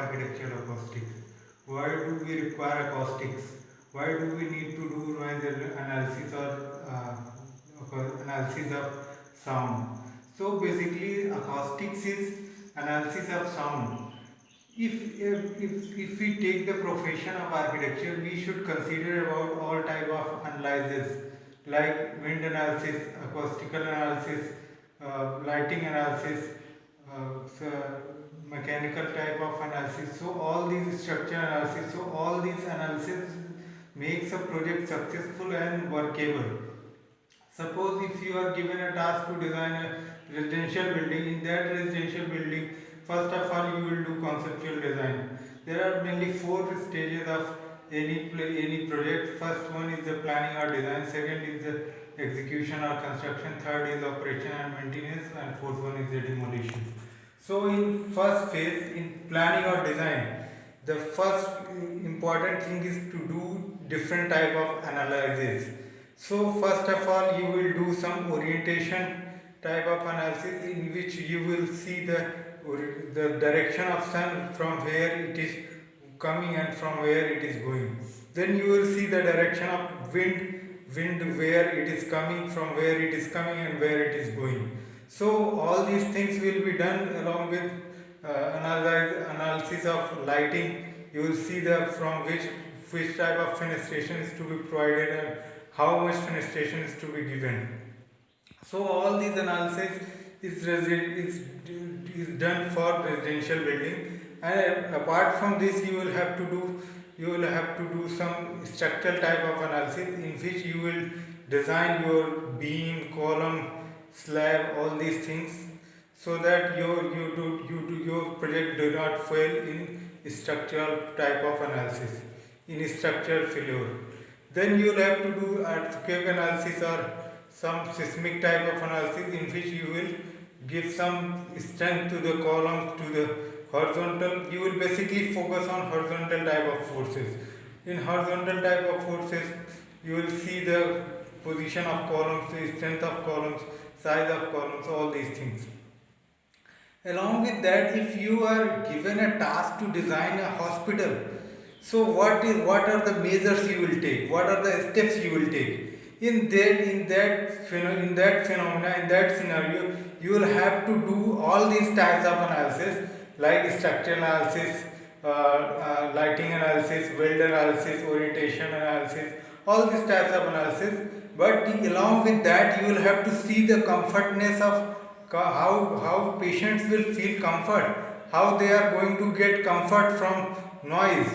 architecture acoustics. Why do we require acoustics? Why do we need to do noise analysis or analysis of sound? So basically, acoustics is analysis of sound. If we take the profession of architecture, we should consider about all type of analysis like wind analysis, acoustical analysis, lighting analysis, so mechanical type of analysis. So all these structure analysis. So all these analysis makes a project successful and workable. Suppose if you are given a task to design a residential building, in that residential building, first of all you will do conceptual design. There are mainly four stages of any project. First one is the planning or design, second is the execution or construction, third is operation and maintenance, and fourth one is the demolition. So in first phase, in planning or design, the first important thing is to do different type of analysis. So first of all you will do some orientation type of analysis, in which you will see the direction of sun from where it is coming and from where it is going. Then you will see the direction of wind where it is coming, from where it is coming and where it is going. So all these things will be done along with analysis of lighting. You will see the from which type of fenestration is to be provided and how much fenestration is to be given. So all these analysis is done for residential building, and apart from this you will have to do some structural type of analysis, in which you will design your beam, column, slab, all these things, so that your project do not fail in structural type of analysis, in structural failure. Then you will have to do earthquake analysis or some seismic type of analysis, in which you will give some strength to the columns, to the horizontal. You will basically focus on horizontal type of forces. In horizontal type of forces, you will see the position of columns, the strength of columns, size of columns, all these things. Along with that, if you are given a task to design a hospital, so what are the measures you will take? What are the steps you will take? In that phenomena, in that scenario, you will have to do all these types of analysis, like structural analysis, lighting analysis, weld analysis, orientation analysis, all these types of analysis. But along with that, you will have to see the comfortness of how patients will feel comfort, how they are going to get comfort from noise.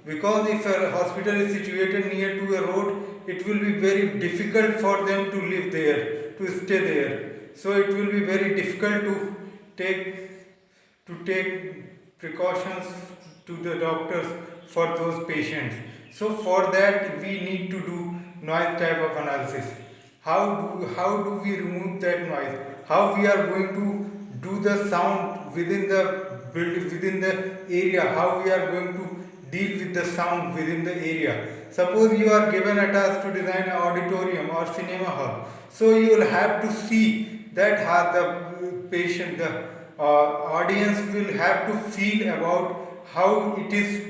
Because if a hospital is situated near to a road, it will be very difficult for them to live there, to stay there. So it will be very difficult to take precautions to the doctors for those patients. So for that we need to do noise type of analysis. How do we remove that noise? How we are going to do the sound within the within the area? How we are going to deal with the sound within the area? Suppose you are given a task to design an auditorium or cinema hall. So you will have to see that how the audience will have to feel about how it is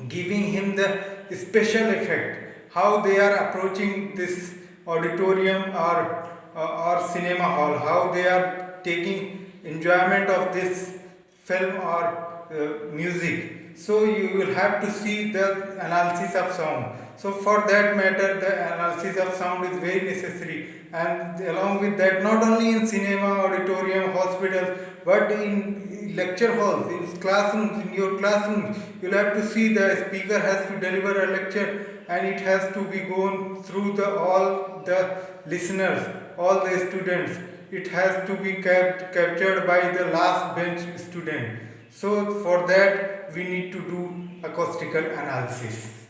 giving him the special effect, how they are approaching this auditorium or cinema hall, how they are taking enjoyment of this film or music. So you will have to see the analysis of sound. So for that matter, the analysis of sound is very necessary, and along with that, not only in cinema, auditorium, hospitals, but in lecture halls, in classrooms, in your classrooms, you'll have to see the speaker has to deliver a lecture, and it has to be gone through all the listeners, all the students. It has to be captured by the last bench student. So for that we need to do acoustical analysis.